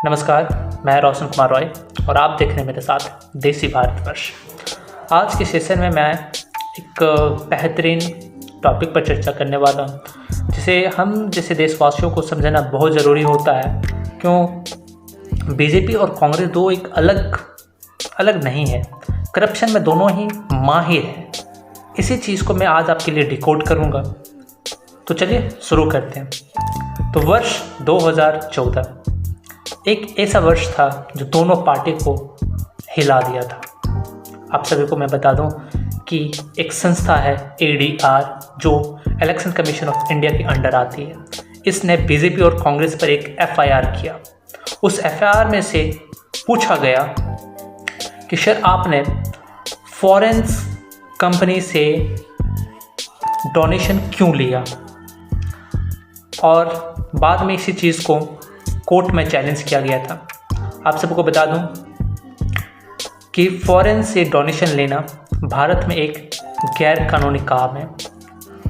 नमस्कार, मैं रोशन कुमार रॉय और आप देख रहे हैं मेरे साथ देसी भारतवर्ष। आज के सेशन में मैं एक बेहतरीन टॉपिक पर चर्चा करने वाला हूँ, जिसे हम जैसे देशवासियों को समझना बहुत ज़रूरी होता है। क्यों बीजेपी और कांग्रेस दो एक अलग नहीं है, करप्शन में दोनों ही माहिर हैं। इसी चीज़ को मैं आज आपके लिए डिकोड करूँगा। तो चलिए शुरू करते हैं। तो वर्ष 2014 एक ऐसा वर्ष था जो दोनों पार्टी को हिला दिया था। आप सभी को मैं बता दूं कि एक संस्था है ADR, जो इलेक्शन कमीशन ऑफ इंडिया के अंडर आती है। इसने बीजेपी और कांग्रेस पर एक FIR किया। उस FIR में से पूछा गया कि सर आपने फॉरेन कंपनी से डोनेशन क्यों लिया, और बाद में इसी चीज़ को कोर्ट में चैलेंज किया गया था। आप सबको बता दूं कि फॉरेन से डोनेशन लेना भारत में एक गैर कानूनी काम है।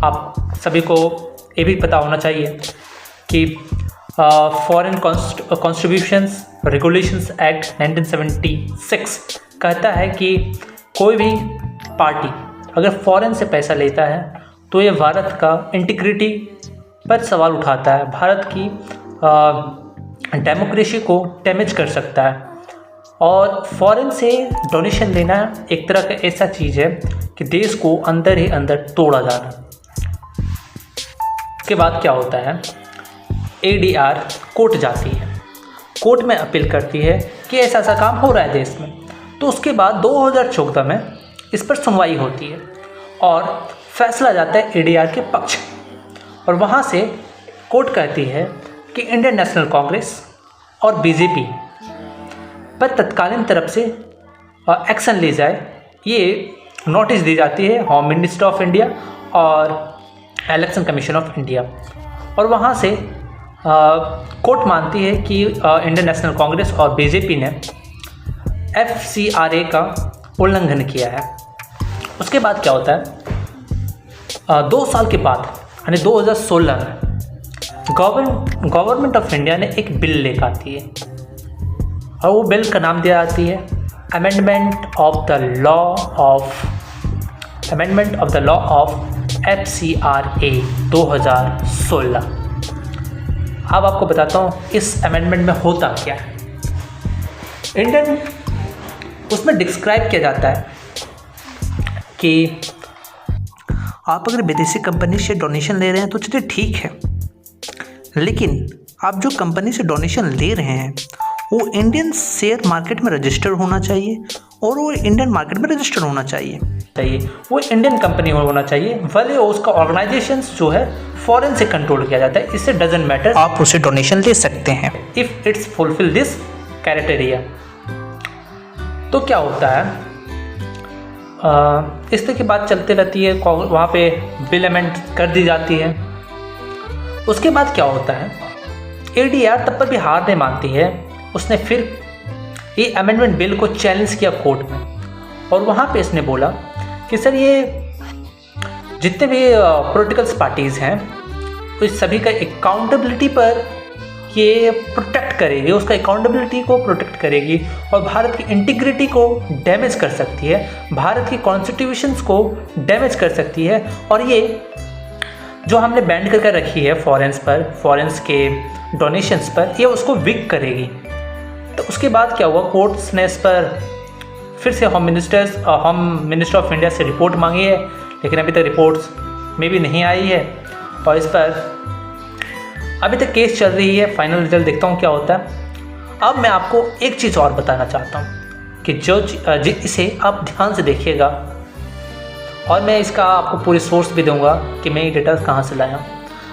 आप सभी को ये भी पता होना चाहिए कि फॉरेन कॉन्ट्रीब्यूशंस रेगुलेशंस एक्ट 1976 कहता है कि कोई भी पार्टी अगर फॉरेन से पैसा लेता है तो ये भारत का इंटीग्रिटी पर सवाल उठाता है, भारत की डेमोक्रेसी को डैमेज कर सकता है। और फॉरेन से डोनेशन लेना एक तरह का ऐसा चीज़ है कि देश को अंदर ही अंदर तोड़ा जाना। उसके बाद क्या होता है, ADR कोर्ट जाती है, कोर्ट में अपील करती है कि ऐसा ऐसा काम हो रहा है देश में। तो उसके बाद 2014 में इस पर सुनवाई होती है और फैसला जाता है ADR के पक्ष। और वहाँ से कोर्ट कहती है कि इंडियन नेशनल कांग्रेस और बीजेपी पर तत्कालीन तरफ से एक्शन ली जाए। ये नोटिस दी जाती है होम मिनिस्टर ऑफ इंडिया और इलेक्शन कमीशन ऑफ इंडिया। और वहाँ से कोर्ट मानती है कि इंडियन नेशनल कांग्रेस और बीजेपी ने FCRA का उल्लंघन किया है। उसके बाद क्या होता है, 2 साल के बाद यानी 2016 में गवर्नमेंट ऑफ इंडिया ने एक बिल लेकर आती है और वो बिल का नाम दिया जाती है amendment of the law of FCRA 2016। अब आपको बताता हूँ इस अमेंडमेंट में होता क्या है। इंडियन उसमें डिस्क्राइब किया जाता है कि आप अगर विदेशी कंपनी से डोनेशन ले रहे हैं तो चलिए ठीक है, लेकिन आप जो कंपनी से डोनेशन ले रहे हैं वो इंडियन शेयर मार्केट में रजिस्टर होना चाहिए और वो इंडियन मार्केट में रजिस्टर होना चाहिए, वो इंडियन कंपनी होना चाहिए, भले उसका ऑर्गेनाइजेशन जो है फॉरेन से कंट्रोल किया जाता है। इससे डजेंट मैटर, आप उसे डोनेशन ले सकते हैं if it's fulfil this criteria. तो क्या होता है, इस तरह की बात चलती रहती है, वहाँ पे बिल अमेंड कर दी जाती है। उसके बाद क्या होता है, ADR तब पर भी हार नहीं मानती है। उसने फिर ये अमेंडमेंट बिल को चैलेंज किया कोर्ट में और वहाँ पे इसने बोला कि सर ये जितने भी पॉलिटिकल पार्टीज़ हैं उस सभी का अकाउंटेबिलिटी पर ये प्रोटेक्ट करेगी, उसका अकाउंटेबिलिटी को प्रोटेक्ट करेगी और भारत की इंटीग्रिटी को डैमेज कर सकती है, भारत की कॉन्स्टिट्यूशंस को डैमेज कर सकती है। और ये जो हमने बैंड करके रखी है फॉरेन्स के डोनेशंस पर, ये उसको वीक करेगी। तो उसके बाद क्या हुआ, कोर्ट्स ने इस पर फिर से होम मिनिस्टर ऑफ इंडिया से रिपोर्ट मांगी है, लेकिन अभी तक रिपोर्ट्स में भी नहीं आई है और इस पर अभी तक केस चल रही है। फाइनल रिजल्ट देखता हूँ क्या होता है। अब मैं आपको एक चीज़ और बताना चाहता हूँ कि इसे आप ध्यान से देखिएगा और मैं इसका आपको पूरी सोर्स भी दूंगा कि मैं ये डेटा कहाँ से लाया।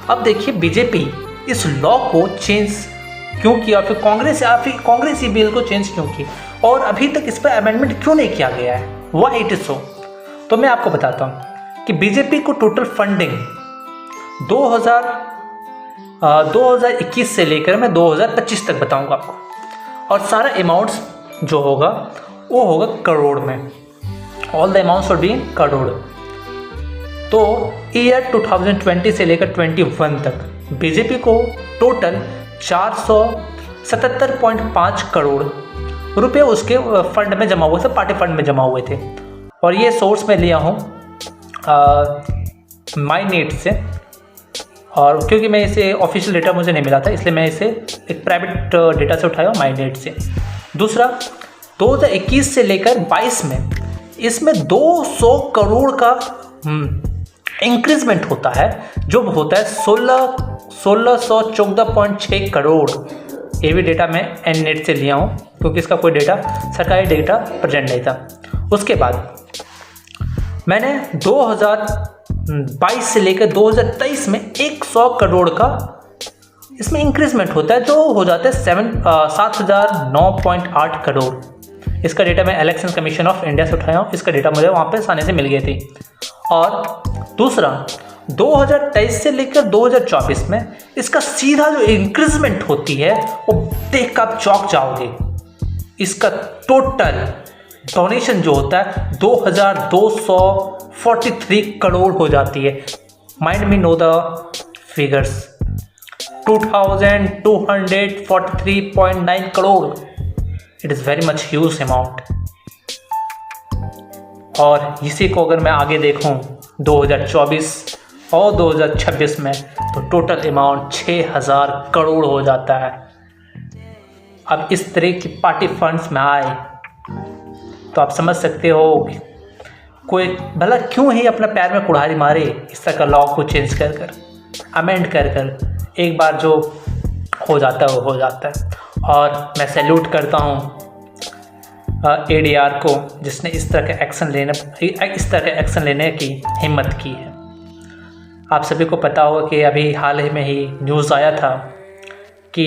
अब देखिए बीजेपी इस लॉ को चेंज क्यों किया, फिर कांग्रेस ही बिल को चेंज क्यों की और अभी तक इस पर अमेंडमेंट क्यों नहीं किया गया है, व्हाई इट इज सो। तो मैं आपको बताता हूँ कि बीजेपी को टोटल फंडिंग 2021 से लेकर मैं 2025 तक बताऊंगा आपको, और सारा अमाउंट्स जो होगा वो होगा करोड़ में। All the amounts will be in crore. तो ईयर 2020 से लेकर 21 तक बीजेपी को टोटल 77.5 करोड़ रुपए उसके फंड में जमा हुए थे, पार्टी फंड में जमा हुए थे। और ये सोर्स मैं लिया हूँ माईनेट से, और क्योंकि मैं इसे ऑफिशियल डेटा मुझे नहीं मिला था इसलिए मैं इसे एक प्राइवेट डेटा से उठाया माईनेट से। दूसरा, 2021 से लेकर 22 में इसमें 200 करोड़ का इंक्रीजमेंट होता है, जो होता है 1614.6 करोड़। ये भी डेटा मैं एननेट से लिया हूँ क्योंकि इसका कोई डेटा, सरकारी डेटा प्रेजेंट नहीं था। उसके बाद मैंने 2022 से लेकर 2023 में 100 करोड़ का इसमें इंक्रीजमेंट होता है, जो हो जाता है 7009.8 करोड़। इसका डेटा मैं इलेक्शन कमीशन ऑफ इंडिया से उठाया हूँ, इसका डेटा मुझे वहाँ पे आसानी से मिल गई थी। और दूसरा, 2023 से लेकर 2024 में इसका सीधा जो इंक्रीजमेंट होती है वो देख कर आप चौंक जाओगे। इसका टोटल डोनेशन जो होता है 2243 करोड़ हो जाती है। Mind me know the figures, 2243.9 crore. It is very much huge amount. और इसी को अगर मैं आगे देखूं 2024 और 2026 में, तो टोटल अमाउंट 6000 करोड़ हो जाता है। अब इस तरह की पार्टी फंड्स में आए तो आप समझ सकते हो कि कोई भला क्यों ही अपना पैर में कुल्हाड़ी मारे इस तरह का लॉ को चेंज कर कर, अमेंड कर कर। एक बार जो हो जाता है वो हो जाता है। और मैं सैल्यूट करता हूँ ADR को, जिसने इस तरह का एक्शन लेने की हिम्मत की है। आप सभी को पता होगा कि अभी हाल ही में ही न्यूज़ आया था कि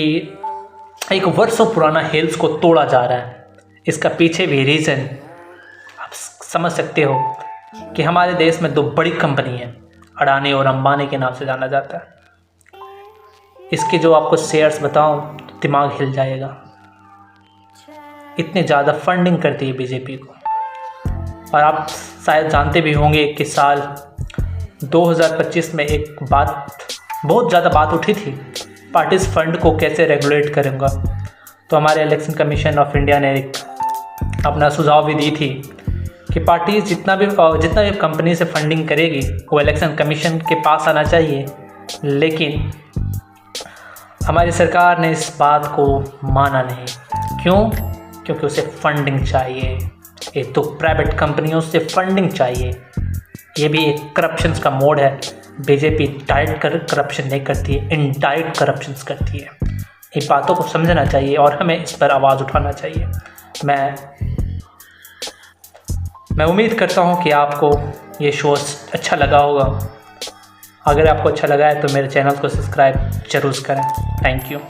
एक वर्षों पुराना हेल्स को तोड़ा जा रहा है। इसका पीछे भी रीज़न आप समझ सकते हो कि हमारे देश में 2 बड़ी कंपनी हैं, अडानी और अंबानी के नाम से जाना जाता है। इसके जो आपको शेयर्स बताऊं तो दिमाग हिल जाएगा, इतने ज़्यादा फंडिंग करती है बीजेपी को। और आप शायद जानते भी होंगे कि साल 2025 में एक बहुत ज़्यादा बात उठी थी, पार्टीज फंड को कैसे रेगुलेट करूँगा। तो हमारे इलेक्शन कमीशन ऑफ इंडिया ने एक अपना सुझाव भी दी थी कि पार्टीज जितना भी कंपनी से फंडिंग करेगी वो इलेक्शन कमीशन के पास आना चाहिए। लेकिन हमारी सरकार ने इस बात को माना नहीं। क्यों? क्योंकि उसे फंडिंग चाहिए। एक तो प्राइवेट कंपनियों से फंडिंग चाहिए। ये भी एक करप्शन का मोड है। बीजेपी डायरेक्ट करप्शन नहीं करती है, इनडायरेक्ट करप्शन करती है। इन बातों को समझना चाहिए और हमें इस पर आवाज़ उठाना चाहिए। मैं उम्मीद करता हूँ कि आपको ये शो अच्छा लगा होगा। अगर आपको अच्छा लगा है तो मेरे चैनल को सब्सक्राइब जरूर करें। Thank you.